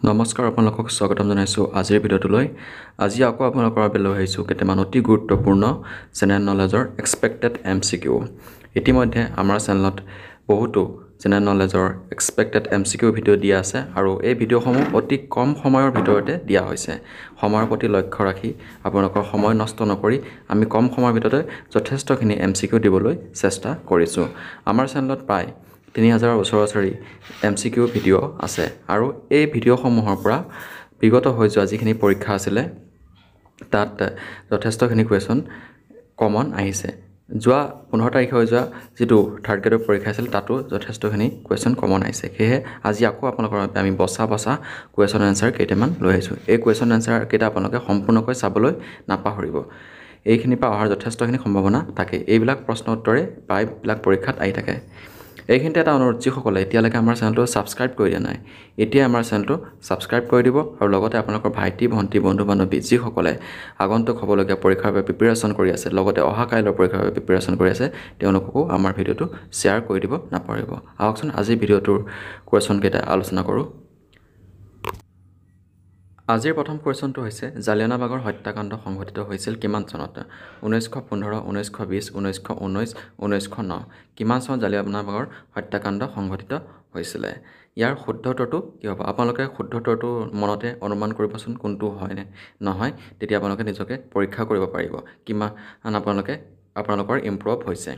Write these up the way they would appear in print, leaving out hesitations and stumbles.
নমস্কাৰ আপোনালোকক স্বাগতম জনাইছোঁ আজিৰ ভিডিঅ'টোলৈ। আজি আকৌ আপোনালোকৰ বাবে লৈ আহিছোঁ কেইটামান অতি গুৰুত্বপূৰ্ণ জেনেৰেল নলেজৰ এক্সপেক্টেড MCQ। ইতিমধ্যে আমাৰ চেনেলত বহুতো জেনেৰেল নলেজৰ এক্সপেক্টেড MCQ ভিডিঅ' দিয়া আছে আৰু এই ভিডিঅ'সমূহ অতি কম সময়ৰ ভিতৰতে দিয়া হৈছে। সময়ৰ প্ৰতি লক্ষ্য ৰাখি আপোনালোকৰ সময় নষ্ট নকৰি আমি কম সময়ৰ ভিতৰতে যথেষ্টখিনি MCQ দিবলৈ চেষ্টা কৰিছোঁ। আমাৰ চেনেলত প্ৰায় 3000 ওচৰা-ওচৰি MCQ ভিডিঅ' আছে আৰু এই ভিডিঅ'সমূহৰ পৰা বিগত হৈ যোৱা যিখিনি পৰীক্ষা আছিলে তাত যথেষ্টখিনি কুৱেশ্যন কমন আহিছে। যোৱা 15 তাৰিখে হৈ যোৱা যিটো থাৰ্ড গ্ৰেডৰ পৰীক্ষা আছিল তাতো যথেষ্টখিনি কুৱেশ্যন কমন আহিছে। সেয়েহে আজি আকৌ আপোনালোকৰ বাবে আমি বচা কুৱেশ্যন এনচাৰ কেইটামান লৈ আহিছোঁ। এই কুৱেশ্যন এনচাৰ কেইটা আপোনালোকে সম্পূৰ্ণকৈ চাবলৈ নাপাহৰিব। এইখিনিৰ পৰা অহাৰ যথেষ্টখিনি সম্ভাৱনা থাকে। এইবিলাক প্ৰশ্ন উত্তৰে প্ৰায়বিলাক পৰীক্ষাত আহি থাকে। এইখিনিতে এটা অনুৰোধ, যিসকলে এতিয়ালৈকে আমাৰ চেনেলটো ছাবস্ক্ৰাইব কৰি দিয়া নাই এতিয়া আমাৰ চেনেলটো ছাবস্ক্ৰাইব কৰি দিব আৰু লগতে আপোনালোকৰ ভাইটি ভণ্টি বন্ধু বান্ধৱী যিসকলে আগন্তুক হ'বলগীয়া পৰীক্ষাৰ বাবে প্ৰিপেৰেশ্যন কৰি আছে, লগতে অহা কাইলৈৰ পৰীক্ষাৰ বাবে প্ৰিপেৰেশ্যন কৰি আছে, তেওঁলোককো আমাৰ ভিডিঅ'টো শ্বেয়াৰ কৰি দিব নাপাহৰিব। আহকচোন আজি ভিডিঅ'টোৰ কুৱেশ্যনকেইটা আলোচনা কৰোঁ। আজিৰ প্ৰথম কুৱেশ্যনটো হৈছে জালিয়ানাবাগৰ হত্যাকাণ্ড সংঘটিত হৈছিল কিমান চনত? 1915, 1920, 1919, 1909। কিমান চনত জালিয়ানাবাগৰ হত্যাকাণ্ড সংঘটিত হৈছিলে? ইয়াৰ শুদ্ধ উত্তৰটো কি হ'ব? আপোনালোকে শুদ্ধ উত্তৰটো মনতে অনুমান কৰিবচোন কোনটো হয় নে নহয়, তেতিয়া আপোনালোকে নিজকে পৰীক্ষা কৰিব পাৰিব কিমান আপোনালোকৰ ইম্প্ৰুভ হৈছে।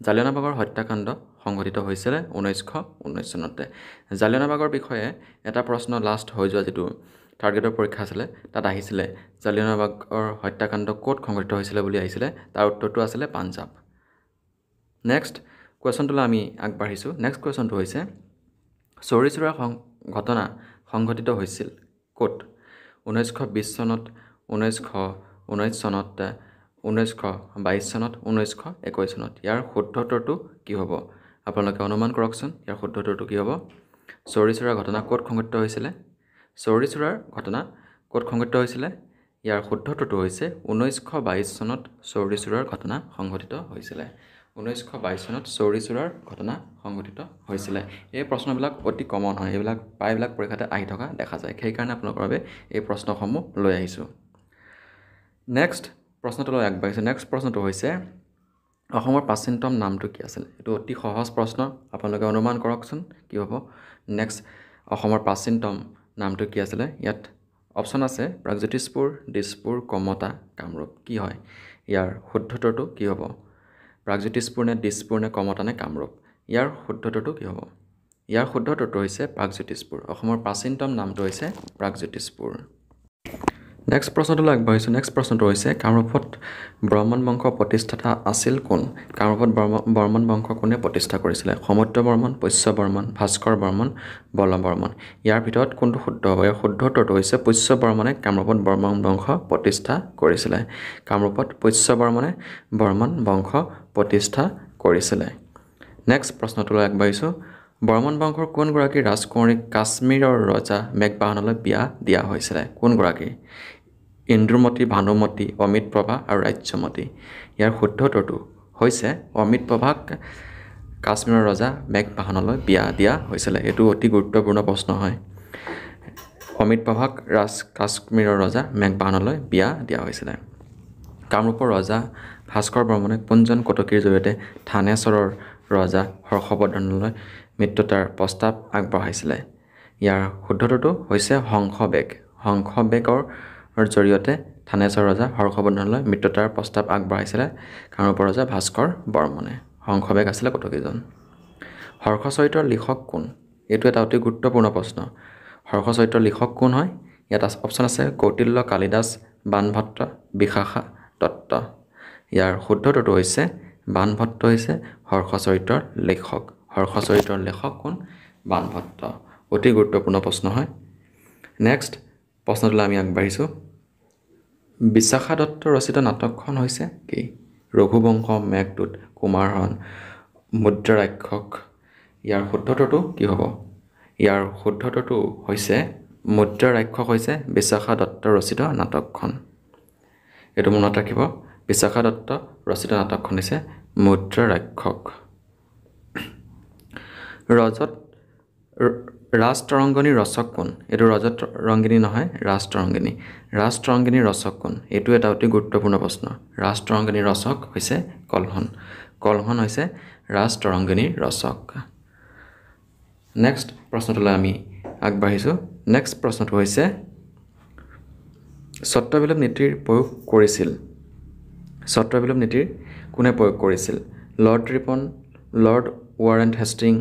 জালিয়ানাবাগৰ হত্যাকাণ্ড সংঘটিত হৈছিলে 1919 চনতে। জালিয়ানাবাগৰ বিষয়ে এটা প্ৰশ্ন লাষ্ট হৈ যোৱা যিটো থাৰ্ড গ্ৰেডৰ পৰীক্ষা আছিলে তাত আহিছিলে জালিয়ানাবাগৰ হত্যাকাণ্ড ক'ত সংঘটিত হৈছিলে বুলি আহিছিলে। তাৰ উত্তৰটো আছিলে পাঞ্জাৱ। নেক্সট কুৱেশ্যনটোলৈ আমি আগবাঢ়িছোঁ। নেক্সট কুৱেশ্যনটো হৈছে চৌৰি চৌৰাৰ ঘটনা সংঘটিত হৈছিল ক'ত? 1920 চনত, 1919 চনত, 1922 চনত, 1921 চনত। ইয়াৰ শুদ্ধ উত্তৰটো কি হ'ব? আপোনালোকে অনুমান কৰকচোন ইয়াৰ শুদ্ধ উত্তৰটো কি হ'ব? চৌৰি চৌৰাৰ ঘটনা ক'ত সংঘটিত হৈছিলে? চৌৰি চৌৰাৰ ঘটনা ক'ত সংঘটিত হৈছিলে? ইয়াৰ শুদ্ধ উত্তৰটো হৈছে 1922 চনত চৌৰি চৌৰাৰ ঘটনা সংঘটিত হৈছিলে। 1922 চনত চৌৰি চৌৰাৰ ঘটনা সংঘটিত হৈছিলে। এই প্ৰশ্নবিলাক অতি কমন হয়, এইবিলাক প্ৰায়বিলাক পৰীক্ষাতে আহি থকা দেখা যায়। সেইকাৰণে আপোনালোকৰ বাবে এই প্ৰশ্নসমূহ লৈ আহিছোঁ। নেক্সট প্ৰশ্নটোলৈ আগবাঢ়িছোঁ। নেক্সট প্ৰশ্নটো হৈছে অসমৰ প্ৰাচীনতম নামটো কি আছিল? এইটো অতি সহজ প্ৰশ্ন, আপোনালোকে অনুমান কৰকচোন কি হ'ব। নেক্সট অসমৰ প্ৰাচীনতম নামটো কি আছিলে? ইয়াত অপশ্যন আছে প্ৰাগজ্যোতিষপুৰ, দিছপুৰ, কমতা, কামৰূপ। কি হয় ইয়াৰ শুদ্ধ উত্তৰটো কি হ'ব? প্ৰাগজ্যোতিষপুৰ নে দিছপুৰ নে কমতা নে কামৰূপ? ইয়াৰ শুদ্ধ উত্তৰটো কি হ'ব? ইয়াৰ শুদ্ধ উত্তৰটো হৈছে প্ৰাগজ্যোতিষপুৰ। অসমৰ প্ৰাচীনতম নামটো হৈছে প্ৰাগজ্যোতিষপুৰ। নেক্সট প্ৰশ্নটোলৈ আগবাঢ়িছোঁ। নেক্সট প্ৰশ্নটো হৈছে কামৰূপত বৰ্মন বংশ প্ৰতিষ্ঠাতা আছিল কোন? কামৰূপত বৰ্মন বংশ কোনে প্ৰতিষ্ঠা কৰিছিলে? সমুদ্ৰ বৰ্মন, পুষ্য বৰ্মন, ভাস্কৰ বৰ্মন, বল্লভ বৰ্মন। ইয়াৰ ভিতৰত কোনটো শুদ্ধ হ'ব? ইয়াৰ শুদ্ধ উত্তৰটো হৈছে পুষ্য বৰ্মনে কামৰূপত বৰ্মন বংশ প্ৰতিষ্ঠা কৰিছিলে। কামৰূপত পুষ্য বৰ্মনে বৰ্মন বংশ প্ৰতিষ্ঠা কৰিছিলে। নেক্সট প্ৰশ্নটোলৈ আগবাঢ়িছোঁ। বৰ্মন বংশৰ কোনগৰাকী ৰাজকুঁৱৰীক কাশ্মীৰৰ ৰজা মেঘবাহনলৈ বিয়া দিয়া হৈছিলে? কোনগৰাকী? ইন্দুমতী, ভানুমতী, অমৃতপ্ৰভা আৰু ৰাজ্যমতী। ইয়াৰ শুদ্ধ উত্তৰটো হৈছে অমৃতপ্ৰভাক কাশ্মীৰৰ ৰজা মেঘবাহনলৈ বিয়া দিয়া হৈছিলে। এইটো অতি গুৰুত্বপূৰ্ণ প্ৰশ্ন হয়। অমৃতপ্ৰভাক কাশ্মীৰৰ ৰজা মেঘবাহনলৈ বিয়া দিয়া হৈছিলে। কামৰূপৰ ৰজা ভাস্কৰ বৰ্মনে কোনজন কটকীৰ জৰিয়তে থানেশ্বৰৰ ৰজা হৰ্ষবৰ্ধনলৈ মিত্ৰতাৰ প্ৰস্তাৱ আগবঢ়াইছিলে? ইয়াৰ শুদ্ধ উত্তৰটো হৈছে হংসবেগ। হংসবেগৰ জৰিয়তে থানেশ্বৰৰ ৰজা হৰ্ষবৰ্ধনলৈ মিত্ৰতাৰ প্ৰস্তাৱ আগবঢ়াইছিলে কামৰূপৰ ৰজা ভাস্কৰ বৰ্মনে। হংসবেগ আছিলে কটকীজন। হৰ্ষচৰিতৰ লিখক কোন? এইটো এটা অতি গুৰুত্বপূৰ্ণ প্ৰশ্ন। হৰ্ষচৰিতৰ লিখক কোন হয়? ইয়াত অপশ্যন আছে কৌটিল্য, কালিদাস, বাণভট্ট, বিশাখা দত্ত। ইয়াৰ শুদ্ধ উত্তৰটো হৈছে বাণভট্ট হৈছে হৰ্ষচৰিতৰ লেখক। হৰ্ষচৰিতৰ লেখক কোন? বাণভট্ট। অতি গুৰুত্বপূৰ্ণ প্ৰশ্ন হয়। নেক্সট প্ৰশ্নটোলৈ আমি আগবাঢ়িছোঁ। বিশাখা দত্ত ৰচিত নাটকখন হৈছে কি? ৰঘুবংশ, মেঘদূত, কুমাৰহৰণ, মুদ্ৰাৰাক্ষস। ইয়াৰ শুদ্ধ উত্তৰটো কি হ'ব? ইয়াৰ শুদ্ধ উত্তৰটো হৈছে মুদ্ৰাৰাক্ষস হৈছে বিশাখা দত্ত ৰচিত নাটকখন। এইটো মনত ৰাখিব, বিশাখা দত্ত ৰচিত নাটকখন হৈছে মুদ্ৰাৰাক্ষস। ৰাজতৰংগিনী ৰচক কোন এইটো ৰজত ৰংগিনী নহয় ৰাজতৰংগিনী ৰাজতৰংগিনী ৰচক কোন এইটো এটা অতি গুৰুত্বপূৰ্ণ প্ৰশ্ন ৰাজতৰংগিনী ৰচক হৈছে কলহন কলহন হৈছে ৰাজতৰংগিনী ৰচক নেক্সট প্ৰশ্নটোলৈ আমি আগবাঢ়িছোঁ নেক্সট প্ৰশ্নটো হৈছে সত্যবিলোপ নীতিৰ প্ৰয়োগ কৰিছিল সত্যবিলোপ নীতিৰ কোনে প্ৰয়োগ কৰিছিল Lord Ripon Lord Warren Hasting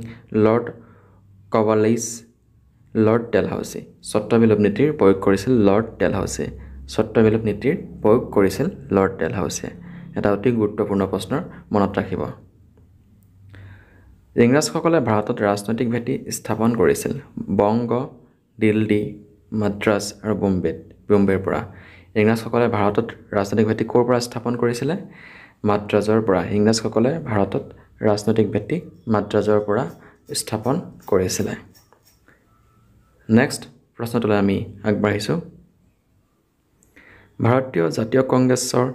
Lord Cornwallis Lord Dalhousie সত্যবিলোপ নীতিৰ প্ৰয়োগ কৰিছিল লৰ্ড ডেলহাউচি সত্যবিলোপ নীতিৰ প্ৰয়োগ কৰিছিল লৰ্ড ডেলহাউচি এটা অতি গুৰুত্বপূৰ্ণ প্ৰশ্ন মনত ৰাখিব ইংৰাজসকলে ভাৰতত ৰাজনৈতিক ভেটি স্থাপন কৰিছিল বংগ দিল্লী মাদ্ৰাজ আৰু বোম্বেৰ পৰা ইংৰাজসকলে ভাৰতত ৰাজনৈতিক ভেটি ক'ৰ পৰা স্থাপন কৰিছিলে মাদ্ৰাজৰ পৰা ইংৰাজসকলে ভাৰতত ৰাজনৈতিক ভেটি মাদ্ৰাজৰ পৰা স্থাপন কৰিছিলে নেক্সট প্ৰশ্নটোলৈ আমি আগবাঢ়িছোঁ ভাৰতীয় জাতীয় কংগ্ৰেছৰ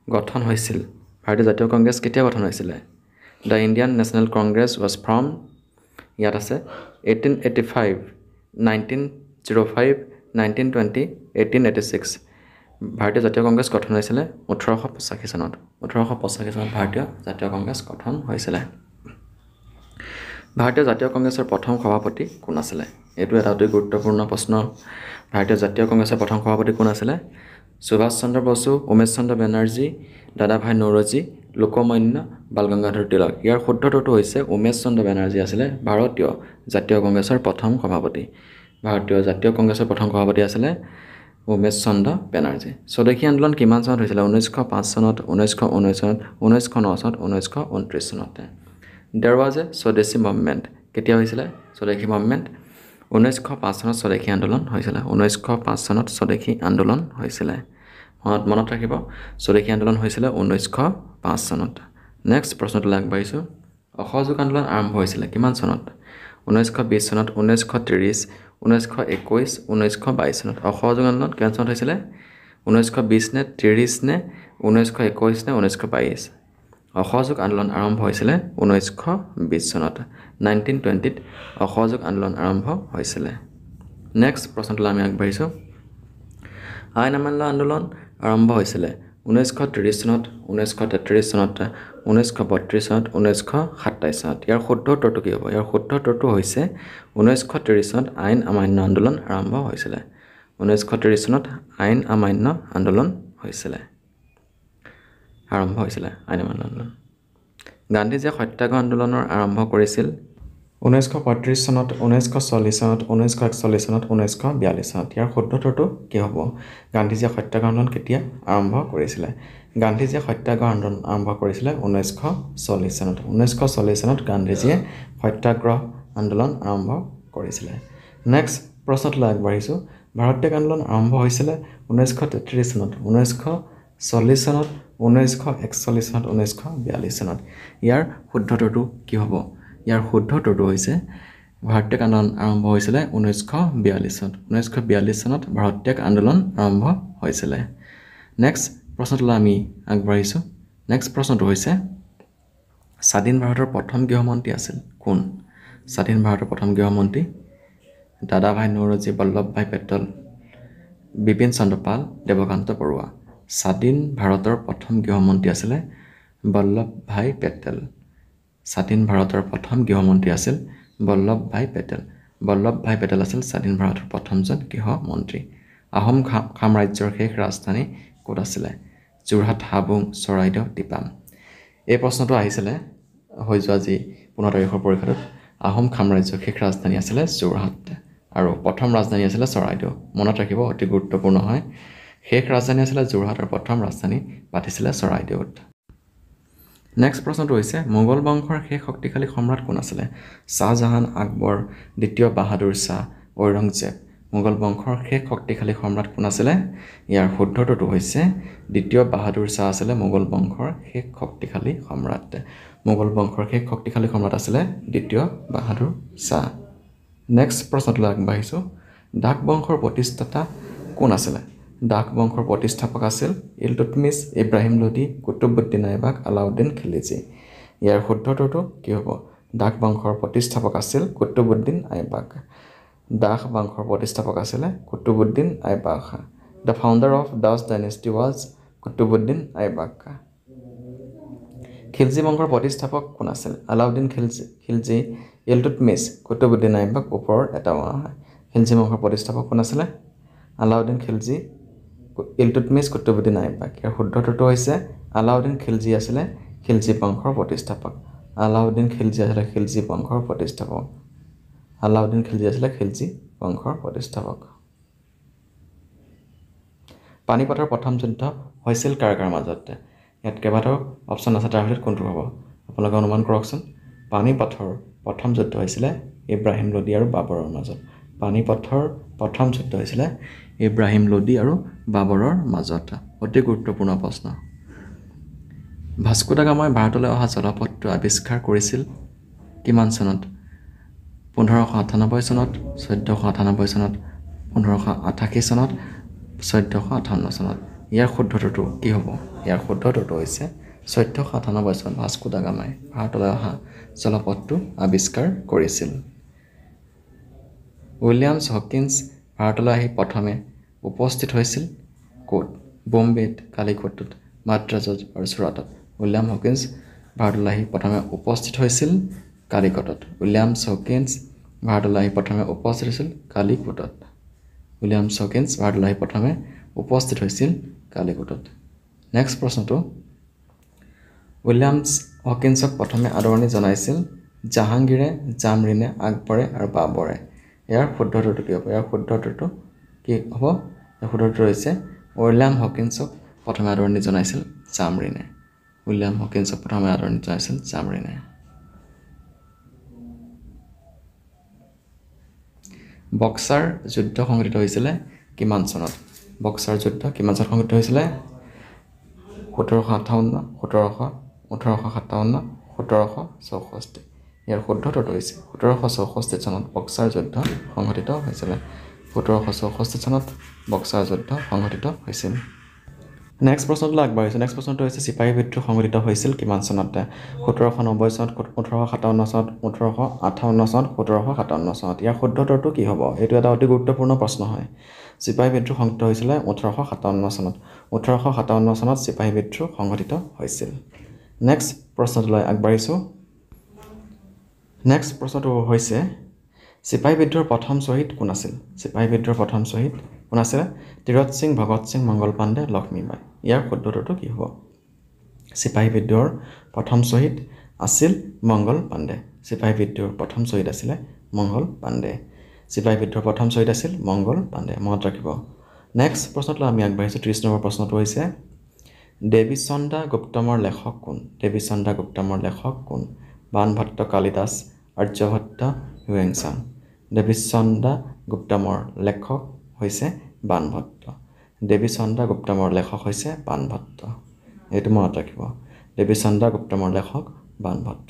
গঠন হৈছিল ভাৰতীয় জাতীয় কংগ্ৰেছ কেতিয়া গঠন হৈছিলে the Indian national Congress was from ইয়াত আছে 1885 1905 1920 1886 ভাৰতীয় জাতীয় কংগ্ৰেছ গঠন হৈছিলে 1885 চনত 1885 চনত ভাৰতীয় জাতীয় কংগ্ৰেছ গঠন হৈছিলে ভাৰতীয় জাতীয় কংগ্ৰেছৰ প্ৰথম সভাপতি কোন আছিলে এইটো এটা অতি গুৰুত্বপূৰ্ণ প্ৰশ্ন ভাৰতীয় জাতীয় কংগ্ৰেছৰ প্ৰথম সভাপতি কোন আছিলে সুভাষ চন্দ্ৰ বসু উমেশ চন্দ্ৰ বেনাৰ্জী দাদাভাই নৌৰোজী লোকমান্য বাল গংগাধৰ তিলক ইয়াৰ শুদ্ধটো হৈছে উমেশ চন্দ্ৰ বেনাৰ্জী আছিলে ভাৰতীয় জাতীয় কংগ্ৰেছৰ প্ৰথম সভাপতি ভাৰতীয় জাতীয় কংগ্ৰেছৰ প্ৰথম সভাপতি আছিলে উমেশ চন্দ্ৰ বেনাৰ্জী স্বদেশী আন্দোলন কিমান চনত হৈছিলে 1905 চনত 1919 চনত 1909 চনত 1929 চনত There was a স্বদেশী মুভমেণ্ট কেতিয়া হৈছিলে স্বদেশী মুভমেণ্ট 1905 চনত স্বদেশী আন্দোলন হৈছিলে 1905 চনত স্বদেশী আন্দোলন হৈছিলে মনত ৰাখিব স্বদেশী আন্দোলন হৈছিলে 1905 চনত নেক্সট প্ৰশ্নটোলৈ আগবাঢ়িছোঁ অসহযোগ আন্দোলন আৰম্ভ হৈছিলে কিমান চনত 1920 চনত 1930 1921 1922 চনত অসহযোগ আন্দোলন কিমান চনত হৈছিলে 1920 নে 30 নে 1921 নে 1922 অসহযোগ আন্দোলন আৰম্ভ হৈছিলে 1920 চনত 1920ত অসহযোগ আন্দোলন আৰম্ভ হৈছিলে নেক্সট প্ৰশ্নটোলৈ আমি আগবাঢ়িছোঁ আইন অমান্য আন্দোলন আৰম্ভ হৈছিলে 1930 চনত 1933 চনত 1932 চনত 1927 চনত ইয়াৰ শুদ্ধ উত্তৰটো কি হ'ব ইয়াৰ শুদ্ধ উত্তৰটো হৈছে 1930 চনত আইন অমান্য আন্দোলন আৰম্ভ হৈছিলে 1930 চনত আইন অমান্য আন্দোলন হৈছিলে আৰম্ভ হৈছিলে আইন অমান্য আন্দোলন গান্ধীজীয়ে সত্যাগ্ৰহ আন্দোলনৰ আৰম্ভ কৰিছিল 1935 চনত 1940 চনত 1941 চনত 1942 চনত ইয়াৰ শুদ্ধ উত্তৰটো কি হ'ব গান্ধীজীয়ে সত্যাগ্ৰহ আন্দোলন কেতিয়া আৰম্ভ কৰিছিলে গান্ধীজীয়ে সত্যাগ্ৰহ আন্দোলন আৰম্ভ কৰিছিলে 1940 চনত 1940 চনত গান্ধীজীয়ে সত্যাগ্ৰহ আন্দোলন আৰম্ভ কৰিছিলে নেক্সট প্ৰশ্নটোলৈ আগবাঢ়িছোঁ ভাৰত ত্যাগ আন্দোলন আৰম্ভ হৈছিলে 1933 চনত 1940 চনত 1941 চনত 1942 চনত ইয়াৰ শুদ্ধ উত্তৰটো কি হ'ব ইয়াৰ শুদ্ধ উত্তৰটো হৈছে ভাৰত ত্যাগ আন্দোলন আৰম্ভ হৈছিলে 1942 চনত 1942 চনত ভাৰত ত্যাগ আন্দোলন আৰম্ভ হৈছিলে নেক্সট প্ৰশ্নটোলৈ আমি আগবাঢ়িছোঁ নেক্সট প্ৰশ্নটো হৈছে স্বাধীন ভাৰতৰ প্ৰথম গৃহমন্ত্ৰী আছিল কোন স্বাধীন ভাৰতৰ প্ৰথম গৃহমন্ত্ৰী দাদাভাই নৌৰোজী বল্লভভাই পেটেল বিপিন চন্দ্ৰ পাল দেৱকান্ত বৰুৱা স্বাধীন ভাৰতৰ প্ৰথম গৃহমন্ত্ৰী আছিলে বল্লভভাই পেটেল স্বাধীন ভাৰতৰ প্ৰথম গৃহমন্ত্ৰী আছিল বল্লভভাই পেটেল আছিল স্বাধীন ভাৰতৰ প্ৰথমজন গৃহমন্ত্ৰী আহোম সাম্ৰাজ্যৰ শেষ ৰাজধানী ক'ত আছিলে যোৰহাট হাবুং চৰাইদেউ টিপাম এই প্ৰশ্নটো আহিছিলে হৈ যোৱা যি 15 তাৰিখৰ পৰীক্ষাটোত আহোম সাম্ৰাজ্যৰ শেষ ৰাজধানী আছিলে যোৰহাট আৰু প্ৰথম ৰাজধানী আছিলে চৰাইদেউ মনত ৰাখিব অতি গুৰুত্বপূৰ্ণ হয় শেষ ৰাজধানী আছিলে যোৰহাট আৰু প্ৰথম ৰাজধানী পাতিছিলে চৰাইদেউত নেক্সট প্ৰশ্নটো হৈছে মোগল বংশৰ শেষ শক্তিশালী সম্ৰাট কোন আছিলে শাহজাহান আকবৰ দ্বিতীয় বাহাদুৰ শাহ ঔৰংজেব মোগল বংশৰ শেষ শক্তিশালী সম্ৰাট কোন আছিলে ইয়াৰ শুদ্ধটো হৈছে দ্বিতীয় বাহাদুৰ শাহ আছিলে মোগল বংশৰ শেষ শক্তিশালী সম্ৰাট মোগল বংশৰ শেষ শক্তিশালী সম্ৰাট আছিলে দ্বিতীয় বাহাদুৰ শাহ নেক্সট প্ৰশ্নটোলৈ আগবাঢ়িছোঁ ডাক বংশৰ প্ৰতিষ্ঠাতা কোন আছিলে ডাক বংশৰ প্ৰতিষ্ঠাপক আছিল ইলতুৎমিছ ইব্ৰাহিম লোধি কুতুবুদ্দিন আইবাক আলাউদ্দিন খিলজী ইয়াৰ শুদ্ধটো কি হ'ব ডাক বংশৰ প্ৰতিষ্ঠাপক আছিল কুতুবুদ্দিন আইবাক দাস বংশৰ প্ৰতিষ্ঠাপক আছিলে Qutbuddin Aibak Khan. The founder of Das dynasty was Qutbuddin Aibak Khan. Khilji বংশৰ প্ৰতিষ্ঠাপক কোন আছিল? আলাউদ্দিন খিলজী ইলতুৎমিছ কুতুবুদ্দিন আইবাক ওপৰৰ এটা মৰা হয়। খিলজী বংশৰ প্ৰতিষ্ঠাপক কোন আছিলে? আলাউদ্দিন খিলজী ইলতুৎমিছ কুতুবুদ্দিন আইবাক। ইয়াৰ শুদ্ধ উত্তৰটো হৈছে আলাউদ্দিন খিলজী আছিলে খিলজী বংশৰ প্ৰতিষ্ঠাপক। আলাউদ্দিন খিলজী আছিলে খিলজী বংশৰ প্ৰতিষ্ঠাপক। আলাউদ্দিন খিলজী আছিলে খিলজী বংশৰ প্ৰতিষ্ঠাপক। পানিপথৰ প্ৰথম যুদ্ধ হৈছিল কাৰ কাৰ মাজত? ইয়াত কেইবাটাও অপশ্যন আছে, তাৰ ভিতৰত কোনটো হ'ব আপোনালোকে অনুমান কৰকচোন। পানিপথৰ প্ৰথম যুদ্ধ হৈছিলে ইব্ৰাহিম লোডি আৰু বাবৰৰ মাজত। পানিপথৰ প্ৰথম যুদ্ধ হৈছিলে ইব্ৰাহিম লোডি আৰু বাবৰৰ মাজত। অতি গুৰুত্বপূৰ্ণ প্ৰশ্ন। ভাস্কো দা গামাই ভাৰতলৈ অহা জলপথটো আৱিষ্কাৰ কৰিছিল কিমান চনত? 1598 চনত, 1498 চনত, 1588 চনত, 1458 চনত। ইয়াৰ শুদ্ধ উত্তৰটো কি হ'ব? ইয়াৰ শুদ্ধ উত্তৰটো হৈছে 1498 চনত ভাস্কো দা গামাই ভাৰতলৈ অহা জলপথটো আৱিষ্কাৰ কৰিছিল। উইলিয়ামছ হকিন্স ভাৰতলৈ আহি প্ৰথমে উপস্থিত হৈছিল ক'ত? বোম্বেত, কালিকটত, মাদ্ৰাজত আৰু চুৰাটত। উইলিয়াম হকিন্স ভাৰতলৈ আহি প্ৰথমে উপস্থিত হৈছিল কালিকটত। উইলিয়ামছ হকিন্স ভাৰতলৈ আহি প্ৰথমে উপস্থিত হৈছিল কালিকটত। উইলিয়ামছ হকিন্স ভাৰতলৈ আহি প্ৰথমে উপস্থিত হৈছিল কালিকটত। নেক্সট প্ৰশ্নটো, উইলিয়ামছ হকিন্সক প্ৰথমে আদৰণি জনাইছিল জাহাংগীৰে, জামৰিনে, আকবৰে আৰু বাবৰে। ইয়াৰ শুদ্ধ উত্তৰটো কি হ'ব? ইয়াৰ শুদ্ধ উত্তৰটো কি হ'ব? ইয়াৰ শুদ্ধ উত্তৰ হৈছে উইলিয়াম হকিন্সক প্ৰথমে আদৰণি জনাইছিল জামৰিনে। উইলিয়াম হকিন্সক প্ৰথমে আদৰণি জনাইছিল জামৰিনে। বক্সাৰ যুদ্ধ সংঘটিত হৈছিলে কিমান চনত? বক্সাৰ যুদ্ধ কিমান চনত সংঘটিত হৈছিলে? 1758, 1857, 1764। ইয়াৰ শুদ্ধ উত্তৰটো হৈছে 1764 চনত বক্সাৰ যুদ্ধ সংঘটিত হৈছিলে। 1764 চনত বক্সাৰ যুদ্ধ সংঘটিত হৈছিল। নেক্সট প্ৰশ্নটো আগবাঢ়িছোঁ। নেক্সট প্ৰশ্নটো হৈছে চিপাহী বিদ্ৰোহ সংঘটিত হৈছিল কিমান চনত? 1790 চনত, 1857 চনত, 1858 চনত, 1757 চনত। ইয়াৰ শুদ্ধ উত্তৰটো কি হ'ব? এইটো এটা অতি গুৰুত্বপূৰ্ণ প্ৰশ্ন হয়। চিপাহী বিদ্ৰোহ সংঘটিত হৈছিলে 1857 চনত। 1857 চনত চিপাহী বিদ্ৰোহ সংঘটিত হৈছিল। নেক্সট প্ৰশ্নটোলৈ আগবাঢ়িছোঁ। নেক্সট প্ৰশ্নটো হৈছে চিপাহী বিদ্ৰোহৰ প্ৰথম শ্বহীদ কোন আছিল? চিপাহী বিদ্ৰোহৰ প্ৰথম শ্বহীদ কোন আছিলে? তীৰত সিং, ভগত সিং, মংগল পাণ্ডে, লক্ষ্মীবাই। ইয়াৰ শুদ্ধ উত্তৰটো কি হ'ব? চিপাহী বিদ্ৰোহৰ প্ৰথম শ্বহীদ আছিল মংগল পাণ্ডে। চিপাহী বিদ্ৰোহৰ প্ৰথম শ্বহীদ আছিলে মংগল পাণ্ডে। চিপাহী বিদ্ৰোহৰ প্ৰথম শ্বহীদ আছিল মংগল পাণ্ডে, মনত ৰাখিব। নেক্সট প্ৰশ্নটো আমি আগবাঢ়িছোঁ। 30 নম্বৰ প্ৰশ্নটো হৈছে দেৱীচন্দ্ৰা গুপ্তমৰ লেখক কোন? দেৱীচন্দ্ৰা গুপ্তমৰ লেখক কোন? বাণভট্ট, কালিদাস, আৰ্যভট্ট, হিউৱেন-চাং। দেৱীচন্দ্ৰা গুপ্তমৰ লেখক হৈছে বাণভট্ট। দেৱীচন্দ্ৰা গুপ্তমৰ লেখক হৈছে বাণভট্ট। এইটো মনত ৰাখিব। দেৱীচন্দ্ৰা গুপ্তমৰ লেখক বাণভট্ট।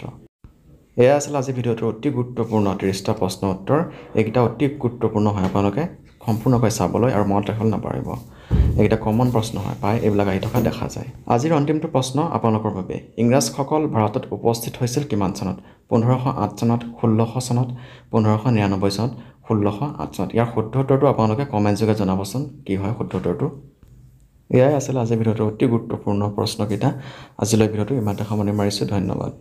এয়া আছিল আজি ভিডিঅ'টোৰ অতি গুৰুত্বপূৰ্ণ 30টা প্ৰশ্ন উত্তৰ। এইকেইটা অতি গুৰুত্বপূৰ্ণ হয়, আপোনালোকে সম্পূৰ্ণকৈ চাবলৈ আৰু মনত ৰাখিবলৈ নাপাহৰিব। এইকেইটা কমন প্ৰশ্ন হয়, প্ৰায় এইবিলাক আহি থকা দেখা যায়। আজিৰ অন্তিমটো প্ৰশ্ন আপোনালোকৰ বাবে। ইংৰাজসকল ভাৰতত উপস্থিত হৈছিল কিমান চনত? 1508 চনত, 1600 চনত, 1599 চনত, 1608 চনত। ইয়াৰ শুদ্ধ উত্তৰটো আপোনালোকে কমেণ্ট যোগে জনাবচোন কি হয় শুদ্ধ উত্তৰটো। এয়াই আছিল আজিৰ ভিডিঅ'টোৰ অতি গুৰুত্বপূৰ্ণ প্ৰশ্নকেইটা। আজিলৈ ভিডিঅ'টো ইমানতে সামৰণি মাৰিছোঁ। ধন্যবাদ।